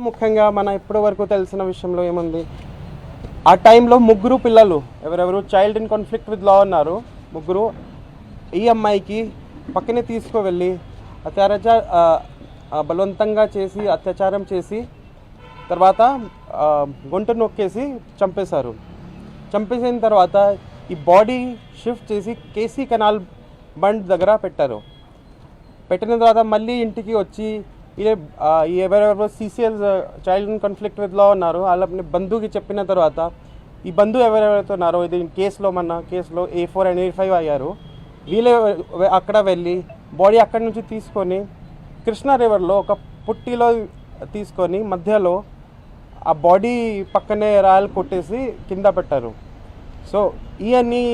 ముఖ్యంగా మన ఇప్పటి వరకు తెలిసిన విషయంలో ఏముంది, ఆ టైంలో ముగ్గురు పిల్లలు ఎవరెవరు child in conflict with law ఉన్నారు. ముగ్గురు ఈ అమ్మాయికి పక్కనే తీసుకువెళ్ళి బలవంతంగా చేసి అత్యాచారం చేసి తర్వాత గొంతు నొక్కేసి చంపేశారు. చంపేసిన తర్వాత ఈ బాడీ షిఫ్ట్ చేసి కేసీ కెనాల్ బండ్ దగ్గర పెట్టారు. పెట్టిన తర్వాత మళ్ళీ ఇంటికి వచ్చి ఎవరెవరు CCL child in conflict with law ఉన్నారు వాళ్ళ బంధువుకి చెప్పిన తర్వాత ఈ బంధువు ఎవరెవరైతే ఉన్నారో ఇది కేసులో మన కేసులో A4 and A5 అయ్యారు. వీళ్ళే అక్కడ వెళ్ళి బాడీ అక్కడి నుంచి తీసుకొని కృష్ణా రివర్లో ఒక పుట్టిలో తీసుకొని మధ్యలో ఆ బాడీ పక్కనే రాయలు కొట్టేసి కింద పెట్టారు. సో ఇవన్నీ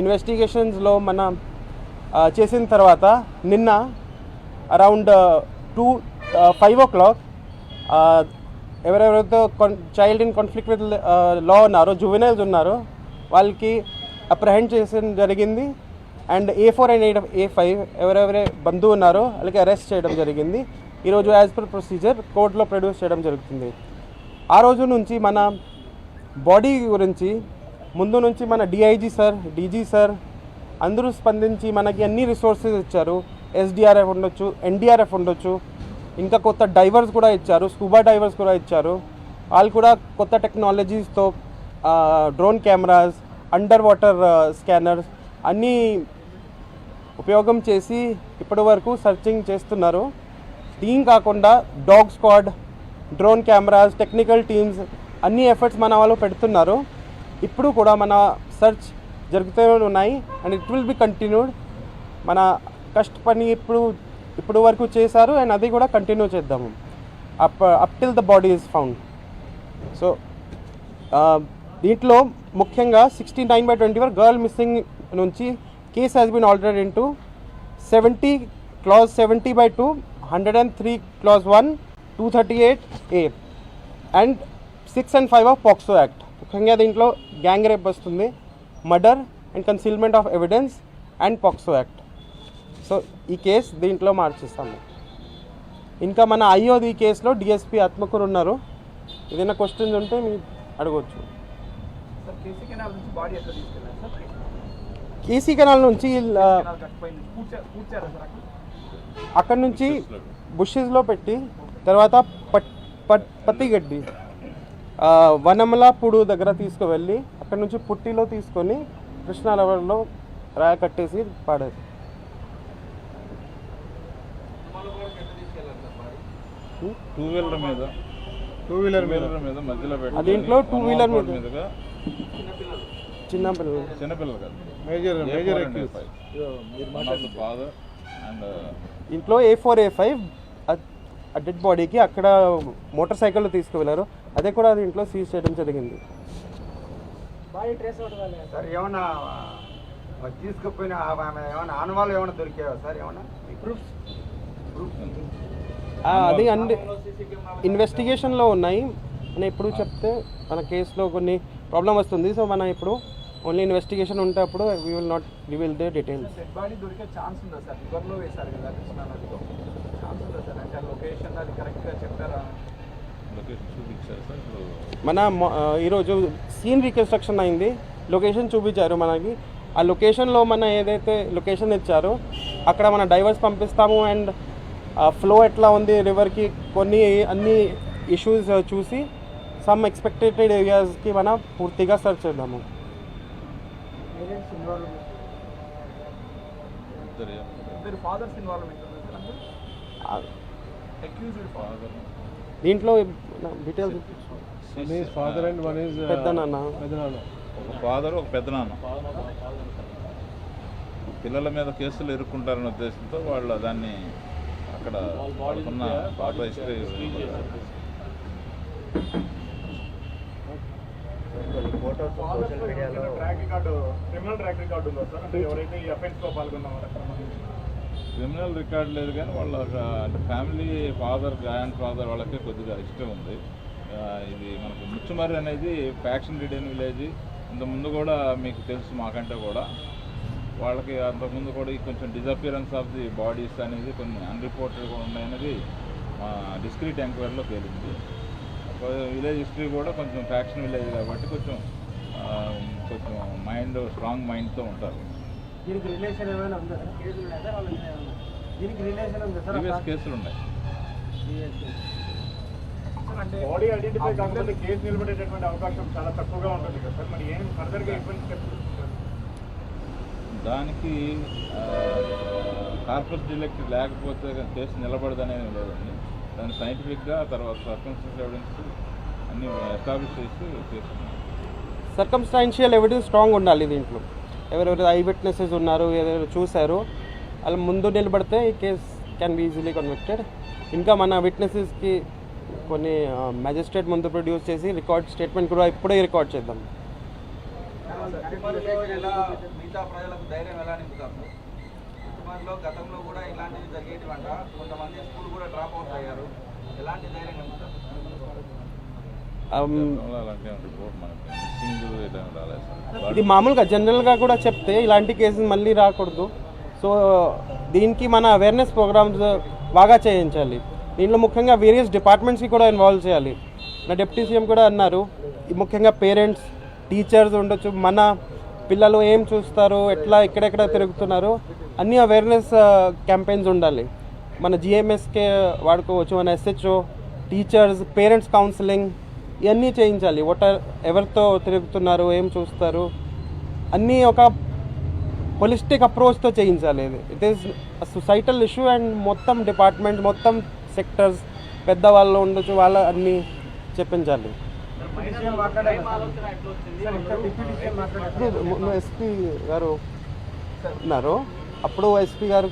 ఇన్వెస్టిగేషన్స్లో మన చేసిన తర్వాత నిన్న అరౌండ్ 5 o'clock ఎవరెవరైతే child in conflict with law ఉన్నారో జువెనైల్స్ ఉన్నారో వాళ్ళకి అప్రహెండ్ చేయడం జరిగింది. అండ్ A4 and A5 ఎవరెవరే బంధువు ఉన్నారో వాళ్ళకి అరెస్ట్ చేయడం జరిగింది. ఈరోజు యాజ్ పర్ ప్రొసీజర్ కోర్టులో ప్రొడ్యూస్ చేయడం జరుగుతుంది. ఆ రోజు నుంచి మన బాడీ గురించి ముందు నుంచి మన DIG సార్ DG సార్ అందరూ స్పందించి మనకి అన్ని రిసోర్సెస్ ఇచ్చారు. SDRF ఉండొచ్చు, NDRF ఉండొచ్చు, ఇంకా కొత్త డైవర్స్ కూడా ఇచ్చారు, స్కూబా డైవర్స్ కూడా ఇచ్చారు. వాళ్ళు కూడా కొత్త టెక్నాలజీస్తో drone cameras, under water scanners అన్నీ ఉపయోగం చేసి ఇప్పటి వరకు సర్చింగ్ చేస్తున్నారు. దీని కాకుండా dog squad, drone cameras, technical teams అన్ని ఎఫర్ట్స్ మన వాళ్ళు పెడుతున్నారు. ఇప్పుడు కూడా మన సర్చ్ జరుగుతూనే ఉన్నాయి and it will be continued. మన కష్టపని ఇప్పుడు వరకు చేశారు అండ్ అది కూడా కంటిన్యూ చేద్దాము up till the body is found. So దీంట్లో ముఖ్యంగా 69/24 గర్ల్ మిస్సింగ్ నుంచి case has been altered into 70 clause 70/2, 103 clause 1, 238A and 6 and 5 of POCSO act. ముఖ్యంగా దీంట్లో గ్యాంగ్ రేప్ వస్తుంది, murder and concealment of evidence and POCSO act. So ఈ case దీంట్లో మార్చేస్తాము. ఇంకా మన ఈ కేసులో DSP ఆత్మకూరు ఉన్నారు. ఏదైనా క్వశ్చన్స్ ఉంటే మీరు అడగవచ్చు. కేసీ కెనాల్ నుంచి అక్కడి నుంచి బుషెస్లో పెట్టి తర్వాత పత్తిగడ్డి వనమలాపూడు దగ్గర తీసుకువెళ్ళి అక్కడి నుంచి పుట్టిలో తీసుకొని కృష్ణా రివర్లో రాయ కట్టేసి పాడారు. టూ వీలర్ మీద మధ్యలో పెట్టి దీంట్లో టూ వీలర్ మీద చిన్నపిల్లలు కాదు మేజర్ ఫాదర్ అండ్ ఇంట్లో A4 A5 డెడ్ బాడీకి అక్కడ మోటార్ సైకిల్లో తీసుకువెళ్ళారు. అదే కూడా దీంట్లో సీజ్ చేయడం జరిగింది. సార్ ఏమన్నా తీసుకుపోయిన ఏమన్నా ఆనవాళ్ళు ఏమైనా దొరికాయా సార్? ఏమన్నా అది అన్ని ఇన్వెస్టిగేషన్లో ఉన్నాయి. మనం ఎప్పుడు చెప్తే మన కేసులో కొన్ని ప్రాబ్లం వస్తుంది. సో మనం ఇప్పుడు ఓన్లీ ఇన్వెస్టిగేషన్ ఉంటే అప్పుడు we will not reveal the details. Dead body దొరికే ఛాన్స్ ఉందా సార్? రివర్లో వేశారు కదా కృష్ణా నదిలో, ఛాన్స్ ఉందా సార్? అంటే లొకేషన్ అది కరెక్ట్గా చెప్పారా? లొకేషన్ చూపించారు సార్. మన ఈరోజు సీన్ రీకన్స్ట్రక్షన్ అయింది, లొకేషన్ చూపించారు మనకి. ఆ లొకేషన్లో మన ఏదైతే లొకేషన్ ఇచ్చారో అక్కడ మన డైవర్స్ పంపిస్తాము అండ్ ఫ్లో ఎట్లా ఉంది రివర్కి కొన్ని అన్ని ఇష్యూస్ చూసి సమ్ ఎక్స్పెక్టెడ్ ఏరియాస్కి మనం పూర్తిగా సర్చ్ చేద్దాము. దీంట్లో details father and one is పెద్దనాన్న, ఒక ఫాదర్ ఒక పెద్దనాన్న పిల్లల మీద కేసులు ఎదుర్కొంటారనే ఉద్దేశంతో వాళ్ళు దాన్ని అక్కడ వాళ్ళకున్న పాత హిస్టరీ క్రిమినల్ రికార్డు లేదు కానీ వాళ్ళ ఫ్యామిలీ ఫాదర్ గ్రాండ్ ఫాదర్ వాళ్ళకి కొద్దిగా ఇష్టం ఉంది. ఇది మనకు ముచ్చుమర్రి అనేది ఫ్యాక్షన్ రిడెన్ విలేజ్. ఇంతకుముందు కూడా మీకు తెలుసు మాకంటే కూడా వాళ్ళకి అంతకుముందు కూడా కొంచెం డిజపియరెన్స్ ఆఫ్ ది బాడీస్ అనేది కొన్ని అన్రిపోర్టెడ్ కూడా ఉన్నాయనేది డిస్క్రీట్ ఎంక్వైరీలో తేలింది. విలేజ్ హిస్టరీ కూడా కొంచెం ఫ్యాక్షన్ విలేజ్ కాబట్టి కొంచెం స్ట్రాంగ్ మైండ్తో ఉంటారు. దీనికి రిలేషన్ ఏమైనా ఉందా సార్? కేసులు ఉన్నాయా సార్? వాళ్ళ దీనికి రిలేషన్ ఉందా సార్? ప్రీవియస్ కేసులు ఉన్నాయి. బాడీ ఐడెంటిఫై కాకపోతే కేసు నిలబడేటటువంటి అవకాశం చాలా తక్కువగా ఉంటుంది కదా సార్. మరి ఏం ఫర్దర్గా ఇబ్బంది దానికి కార్పస్ డిలెక్ట్ లేకపోతే కేసు నిలబడదనేది లేదండి. దాన్ని సైంటిఫిక్గా తర్వాత సర్కమ్స్టెన్షియల్ ఎవిడెన్స్ అన్నీ ఎస్టాబ్లిష్ చేసి కేసు. సర్కమ్స్టాన్షియల్ ఎవిడెన్స్ స్ట్రాంగ్ ఉండాలి దీంట్లో. ఎవరెవరు ఐ విట్నెసెస్ ఉన్నారు, ఎవరెవరు చూశారు, వాళ్ళ ముందు నిలబడితే ఈ case can be easily convicted. ఇంకా మన విట్నెసెస్కి కొన్ని మ్యాజిస్ట్రేట్ ముందు ప్రొడ్యూస్ చేసి రికార్డ్ స్టేట్మెంట్ కూడా ఇప్పుడే రికార్డ్ చేద్దాం. మిగతా ప్రజలకు ధైర్యం ఎలా నింపుతారు? కుటుంబంలో గతంలో కూడా ఇలాంటివి జరిగేటివంట, కొంతమంది స్కూల్ కూడా డ్రాప్ అవుట్ అయ్యారు. ఎలాంటి ధైర్యం నింపుతారు? ఇది మామూలుగా జనరల్గా కూడా చెప్తే ఇలాంటి కేసులు మళ్ళీ రాకూడదు. సో దీనికి మన అవేర్నెస్ ప్రోగ్రామ్స్ బాగా చేయించాలి. దీంట్లో ముఖ్యంగా వేరియస్ డిపార్ట్మెంట్స్కి కూడా ఇన్వాల్వ్ చేయాలి. నా డిప్యూటీ సీఎం కూడా అన్నారు, ముఖ్యంగా పేరెంట్స్, టీచర్స్ ఉండొచ్చు, మన పిల్లలు ఏం చూస్తారు, ఎట్లా ఎక్కడెక్కడ తిరుగుతున్నారు, అన్ని అవేర్నెస్ క్యాంపెయిన్స్ ఉండాలి. మన జిఎంఎస్కే వాడుకోవచ్చు, మన ఎస్హెచ్ఓ, టీచర్స్, పేరెంట్స్ కౌన్సిలింగ్ ఇవన్నీ చేయించాలి. ఎవరితో తిరుగుతున్నారు, ఏం చూస్తారు, అన్నీ ఒక హోలిస్టిక్ అప్రోచ్తో చేయించాలి. It is societal issue and మొత్తం డిపార్ట్మెంట్, మొత్తం సెక్టర్స్, పెద్దవాళ్ళు ఉండొచ్చు, వాళ్ళ అన్నీ చెప్పించాలి. ఎస్పీ గారు ఉన్నారు, అప్పుడు ఎస్పీ గారు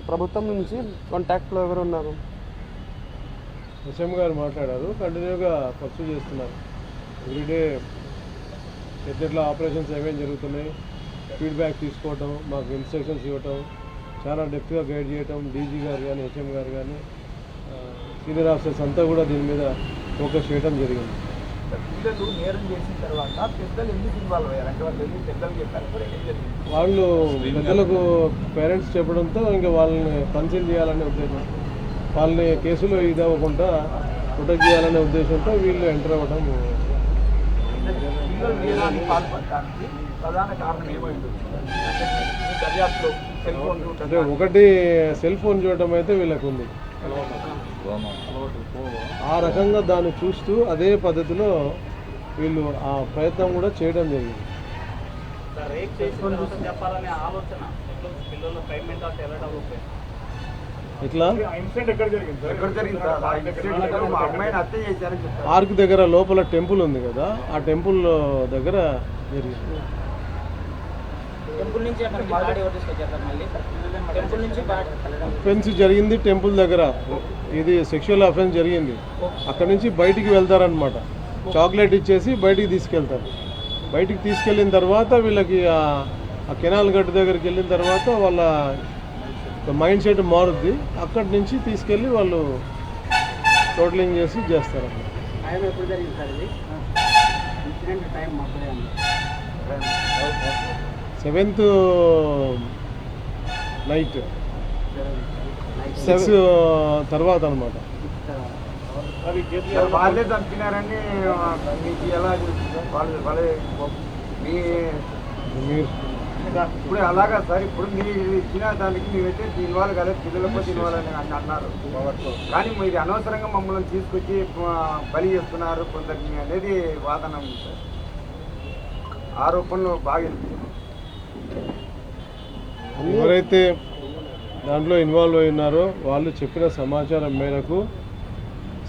ప్రభుత్వం నుంచి కాంటాక్ట్లో ఎవరు ఉన్నారు? హుసేమ్ గారు మాట్లాడారు. కంటిన్యూగా పర్సూ చేస్తున్నారు. ఎవ్రీడే ఎట్లా ఆపరేషన్స్ ఏమేమి జరుగుతున్నాయి, ఫీడ్బ్యాక్ తీసుకోవటం, మాకు ఇన్స్ట్రక్షన్స్ ఇవ్వటం, చాలా డెప్త్గా గైడ్ చేయటం. డీజీ గారు కానీ, హెచ్ఎం గారు కానీ, సీనియర్ ఆఫీసర్స్ అంతా కూడా దీని మీద ఫోకస్ చేయడం జరిగింది. పిల్లలు నేరం చేసిన తర్వాత పెద్దలు ఎందుకు ఇన్వాల్వ్ అయ్యారు? అంటే వాళ్ళు వెళ్ళి పెద్దలు చెప్పారు, వాళ్ళు పెద్దలకు పేరెంట్స్ చెప్పడంతో ఇంకా వాళ్ళని కన్సల్ట్ చేయాలనే ఉద్దేశం, వాళ్ళని కేసులో ఇది అవ్వకుండా ప్రొటెక్ట్ చేయాలనే ఉద్దేశంతో వీళ్ళు ఎంటర్ అవ్వడం. పిల్లలు నేరానికి పాల్పడడానికి ప్రధాన కారణం ఏమైంది? దర్యాప్తులో సెల్ ఫోన్ అంటే ఒకటి సెల్ ఫోన్ చూడటం అయితే వీళ్ళకు ఉంది. ఆ రకంగా దాన్ని చూస్తూ అదే పద్ధతిలో వీళ్ళు ఆ ప్రయత్నం కూడా చేయడం జరిగింది. ఇట్లా పార్క్ దగ్గర లోపల టెంపుల్ ఉంది కదా, ఆ టెంపుల్ దగ్గర జరిగింది. అఫెన్స్ జరిగింది టెంపుల్ దగ్గర, ఇది సెక్షువల్ అఫెన్స్ జరిగింది. అక్కడ నుంచి బయటికి వెళ్తారనమాట, చాక్లెట్ ఇచ్చేసి బయటికి తీసుకెళ్తారు. బయటికి తీసుకెళ్ళిన తర్వాత వీళ్ళకి ఆ కెనాల్ గట్టు దగ్గరికి వెళ్ళిన తర్వాత వాళ్ళ మైండ్ సెట్ మారుద్ది. అక్కడి నుంచి తీసుకెళ్ళి వాళ్ళు టోటలింగ్ చేసి చేస్తారు. 7th నైట్ 6 తర్వాత అనమాట. వాళ్ళే చంపినారని మీకు ఎలా మీరు ఇప్పుడు అలాగా సార్? ఇప్పుడు మీరు ఇచ్చిన దానికి మేమైతే దీనివాళ్ళు కదా, పిల్లలతో దీనివాళ్ళని అన్నారు. కానీ మీరు అనవసరంగా మమ్మల్ని తీసుకొచ్చి బలి చేస్తున్నారు కొందరిని అనేది వాదన ఉంది సార్. ఆరోపణలు బాగా ఎవరైతే దాంట్లో ఇన్వాల్వ్ అయి ఉన్నారో వాళ్ళు చెప్పిన సమాచారం మేరకు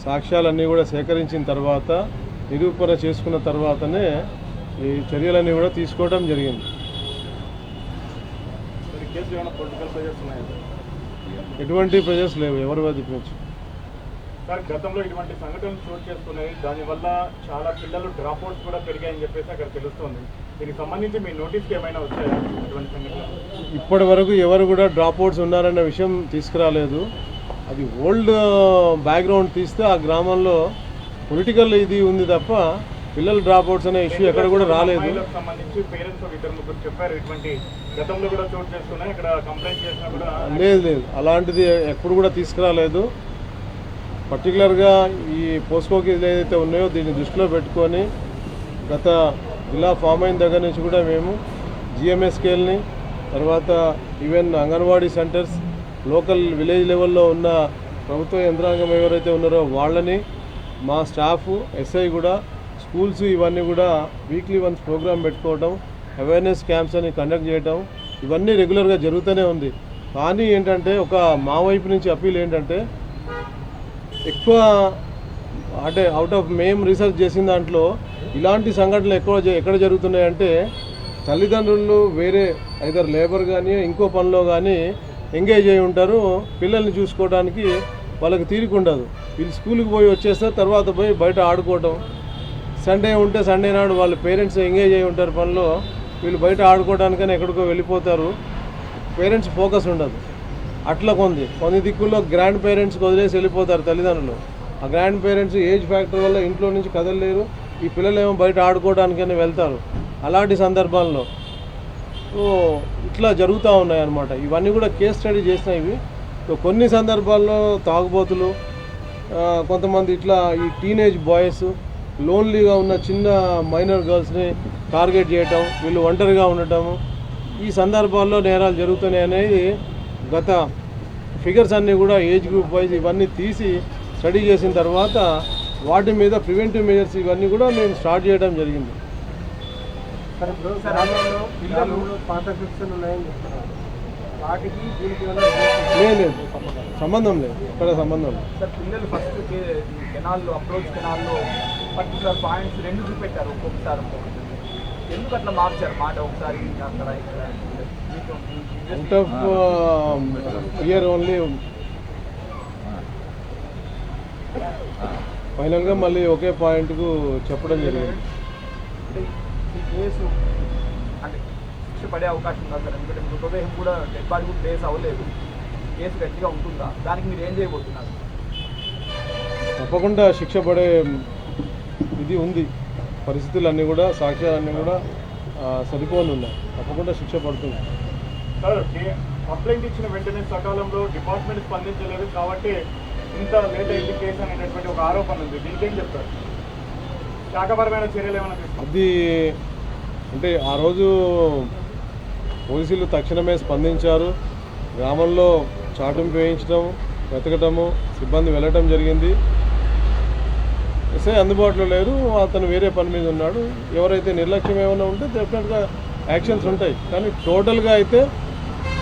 సాక్ష్యాలన్నీ కూడా సేకరించిన తర్వాత, నిరూపణ చేసుకున్న తర్వాతనే ఈ చర్యలన్నీ కూడా తీసుకోవడం జరిగింది. ఎటువంటి ప్రెజర్స్ లేవు ఎవరి వైపు నుంచి. సార్, గతంలో ఇటువంటి సంఘటనలు చోటు చేసుకున్నాయి, దానివల్ల చాలా పిల్లలు డ్రాప్ అవుట్స్ కూడా పెరిగాయని చెప్పేసి అక్కడ తెలుస్తుంది. దీనికి సంబంధించి మీ నోటీస్కి ఏమైనా వచ్చాయా ఇటువంటి సంఘటనలు? ఇప్పటి వరకు ఎవరు కూడా డ్రాప్ అవుట్స్ ఉన్నారన్న విషయం తీసుకురాలేదు. అది ఓల్డ్ బ్యాక్గ్రౌండ్ తీస్తే ఆ గ్రామంలో పొలిటికల్ ఇది ఉంది తప్ప పిల్లలు డ్రాప్ అవుట్స్ అనే ఇష్యూ ఎక్కడ కూడా రాలేదు. అమ్మాయిలకు సంబంధించి పేరెంట్స్ ఇద్దరు ముగ్గురు చెప్పారు ఇటువంటి గతంలో కూడా చోటు చేసుకున్నాయి, ఇక్కడ కంప్లైంట్ చేసినా కూడా లేదు అలాంటిది ఎప్పుడు కూడా తీసుకురాలేదు. పర్టికులర్గా ఈ పోస్కో కేసులు ఏదైతే ఉన్నాయో దీన్ని దృష్టిలో పెట్టుకొని గత జిల్లా ఫామ్ అయిన దగ్గర నుంచి కూడా మేము జిఎంఎస్కేల్ని, తర్వాత even anganwadi centres, local village లెవెల్లో ఉన్న ప్రభుత్వ యంత్రాంగం ఎవరైతే ఉన్నారో వాళ్ళని, మా స్టాఫ్, ఎస్ఐ కూడా స్కూల్స్ ఇవన్నీ కూడా వీక్లీ వన్స్ ప్రోగ్రామ్ పెట్టుకోవటం, అవేర్నెస్ క్యాంప్స్ అని కండక్ట్ చేయటం, ఇవన్నీ రెగ్యులర్గా జరుగుతూనే ఉంది. కానీ ఏంటంటే ఒక మా వైపు నుంచి అప్పీల్ ఏంటంటే ఎక్కువ అంటే అవుట్ ఆఫ్ మేము రీసెర్చ్ చేసిన దాంట్లో ఇలాంటి సంఘటనలు ఎక్కడ జరుగుతున్నాయంటే తల్లిదండ్రులు వేరే ఐదర్ లేబర్ కానీ ఇంకో పనిలో కానీ ఎంగేజ్ అయి ఉంటారు. పిల్లల్ని చూసుకోవడానికి వాళ్ళకి తీరిక ఉండదు. వీళ్ళు స్కూల్కి పోయి వచ్చేస్తారు, తర్వాత పోయి బయట ఆడుకోవటం. సండే ఉంటే సండే నాడు వాళ్ళ పేరెంట్స్ ఎంగేజ్ అయి ఉంటారు పనిలో, వీళ్ళు బయట ఆడుకోవడానికని ఎక్కడికో వెళ్ళిపోతారు. పేరెంట్స్ ఫోకస్ ఉండదు. అట్లా కొన్ని దిక్కుల్లో గ్రాండ్ పేరెంట్స్కి వదిలేసి వెళ్ళిపోతారు తల్లిదండ్రులు. ఆ గ్రాండ్ పేరెంట్స్ ఏజ్ ఫ్యాక్టర్ వల్ల ఇంట్లో నుంచి కదలలేరు, ఈ పిల్లలు ఏమో బయట ఆడుకోవడానికని వెళ్తారు. అలాంటి సందర్భాల్లో ఇట్లా జరుగుతూ ఉన్నాయి అన్నమాట. ఇవన్నీ కూడా కేస్ స్టడీ చేసినవి. కొన్ని సందర్భాల్లో తాగుబోతులు, కొంతమంది ఇట్లా ఈ టీనేజ్ బాయ్స్ లోన్లీగా ఉన్న చిన్న మైనర్ గర్ల్స్ని టార్గెట్ చేయటం, వీళ్ళు ఒంటరిగా ఉండటము, ఈ సందర్భాల్లో నేరాలు జరుగుతున్నాయి అనేది గత ఫిగర్స్ అన్నీ కూడా ఏజ్ గ్రూప్ వైజ్ ఇవన్నీ తీసి స్టడీ చేసిన తర్వాత వాటి మీద ప్రివెంటివ్ మెజర్స్ ఇవన్నీ కూడా మేము స్టార్ట్ చేయడం జరిగింది. పిల్లలు పాత ఫిక్షన్ ఉన్నాయని చెప్తున్నారు, వాటికి దీనికి లేదు సంబంధం లేదు, ఎక్కడ సంబంధం లేదు. సార్ పిల్లలు ఫస్ట్ కెనాల్లో అప్రోచ్ కెనాల్లో పర్టికులర్ పాయింట్స్ 2 చూపెట్టారు, ఒక్కొక్కసారి ఎందుకు అట్లా మార్చారు మాట ఒకసారి అక్కడ అవుట్ ఆఫ్ ఇయర్ ఓన్లీ ఫైనల్గా మళ్ళీ ఒకే పాయింట్కు చెప్పడం జరిగింది. ఈ కేసు అంటే శిక్ష పడే అవకాశం ఉందా సార్? ఎందుకంటే మృతదేహం కూడా డెడ్ బాడీ కూడా ప్లేస్ అవ్వలేదు, కేసు గట్టిగా ఉంటుందా? దానికి మీరు ఏం చేయబోతున్నారు? తప్పకుండా శిక్ష పడే ఇది ఉంది. పరిస్థితులన్నీ కూడా, సాక్ష్యాలన్నీ కూడా సరిపోని ఉన్నాయి. తప్పకుండా శిక్ష పడుతుంది. సార్ కంప్లైంట్ ఇచ్చిన వెంటనే సకాలంలో డిపార్ట్మెంట్ స్పందించలేదు కాబట్టి ఇంత లేట్ అయింది కేసు అనేటటువంటి ఒక ఆరోపణ ఉంది. దీనికి ఏం చెప్తారు? శాఖపరమైన చర్యలు ఏమైనా తీసుకుంటారు? అది అంటే ఆ రోజు పోలీసులు తక్షణమే స్పందించారు. గ్రామంలో చాటింపు వేయించడం, వెతకటము, సిబ్బంది వెళ్ళటం జరిగింది. ఎస్ఐ అందుబాటులో లేరు, అతను వేరే పని మీద ఉన్నాడు. ఎవరైతే నిర్లక్ష్యం ఏమైనా ఉంటే డెఫినెట్గా యాక్షన్స్ ఉంటాయి. కానీ టోటల్గా అయితే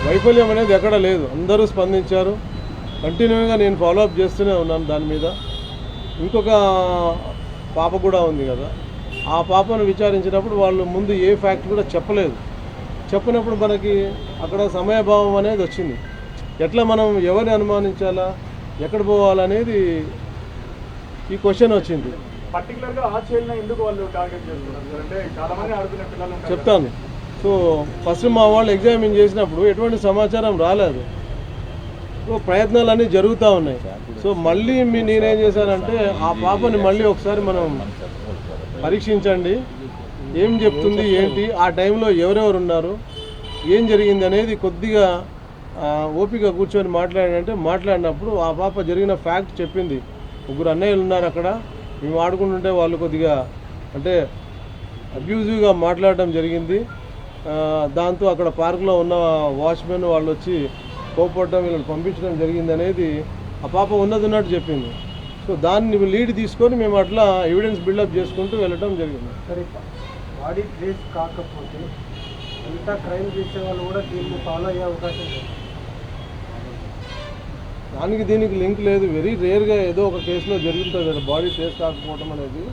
వైఫల్యం అనేది ఎక్కడ లేదు, అందరూ స్పందించారు. కంటిన్యూగా నేను ఫాలోఅప్ చేస్తూనే ఉన్నాను దాని మీద. ఇంకొక పాప కూడా ఉంది కదా, ఆ పాపను విచారించినప్పుడు వాళ్ళు ముందు ఏ ఫ్యాక్ట్ కూడా చెప్పలేదు. చెప్పినప్పుడు మనకి అక్కడ సమయభావం అనేది వచ్చింది. ఎట్లా మనం ఎవరిని అనుమానించాలా, ఎక్కడ పోవాలనేది ఈ క్వశ్చన్ వచ్చింది. పర్టికులర్గా ఆ చైల్డ్ని ఎందుకు వాళ్ళు టార్గెట్ చేస్తున్నారు అంటే చాలా మంది ఆడుతున్న పిల్లలు ఉంటారు. చెప్తాను. సో ఫస్ట్ మా వాళ్ళు ఎగ్జామిన్ చేసినప్పుడు ఎటువంటి సమాచారం రాలేదు. సో ప్రయత్నాలు అన్నీ జరుగుతూ ఉన్నాయి. సో మళ్ళీ నేనేం చేశానంటే ఆ పాపని మళ్ళీ ఒకసారి మనం పరీక్షించండి, ఏం చెప్తుంది ఏంటి, ఆ టైంలో ఎవరెవరు ఉన్నారు, ఏం జరిగింది అనేది కొద్దిగా ఓపిక కూర్చొని మాట్లాడినప్పుడు ఆ పాప జరిగిన ఫ్యాక్ట్ చెప్పింది. 3 అన్నయ్యలు ఉన్నారు అక్కడ, మేము ఆడుకుంటుంటే వాళ్ళు కొద్దిగా అంటే అబ్యూజివ్గా మాట్లాడడం జరిగింది. దాంతో అక్కడ పార్కులో ఉన్న వాచ్మెన్ వాళ్ళు వచ్చి కోపడటం, వీళ్ళని పంపించడం జరిగింది అనేది ఆ పాప ఉన్నట్టు చెప్పింది. సో దాన్ని లీడ్ తీసుకొని మేము అట్లా ఎవిడెన్స్ బిల్డప్ చేసుకుంటూ వెళ్ళడం జరిగింది. సరే, బాడీ ట్రేస్ కాకపోతే మిగతా క్రైమ్ చేసే వాళ్ళు కూడా దీన్ని ఫాలో అయ్యే అవకాశం లేదు. దానికి దీనికి లింక్ లేదు. వెరీ రేర్గా ఏదో ఒక కేసులో జరుగుతుంది కదా బాడీ ట్రేస్ కాకపోవడం అనేది,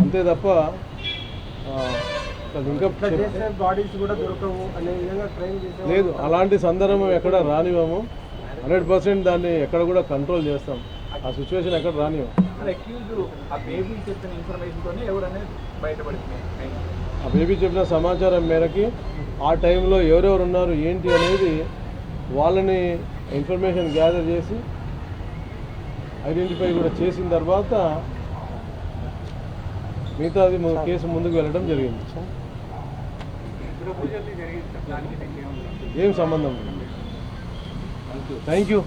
అంతే తప్ప ఇంకా బాడీస్ కూడా దొరకవు అనే విధంగా క్రైమ్ చేసే లేదు. అలాంటి సందర్భం ఎక్కడ రానివ్వము. 100% దాన్ని ఎక్కడ కూడా కంట్రోల్ చేస్తాం. ఆ సిచ్యువేషన్ ఎక్కడ రానివ్వము. అక్యూజ్డ్ ఆ బేబీ చెప్పిన ఇన్ఫర్మేషన్తోనే ఎవరనేది బయటపడుతుంది. ఆ బేబీ చెప్పిన సమాచారం మేరకి ఆ టైంలో ఎవరెవరు ఉన్నారు ఏంటి అనేది వాళ్ళని ఇన్ఫర్మేషన్ గ్యాదర్ చేసి ఐడెంటిఫై కూడా చేసిన తర్వాత మిగతా అది కేసు ముందుకు వెళ్ళడం జరిగింది. ఏం సంబంధం లేదు. Thank you.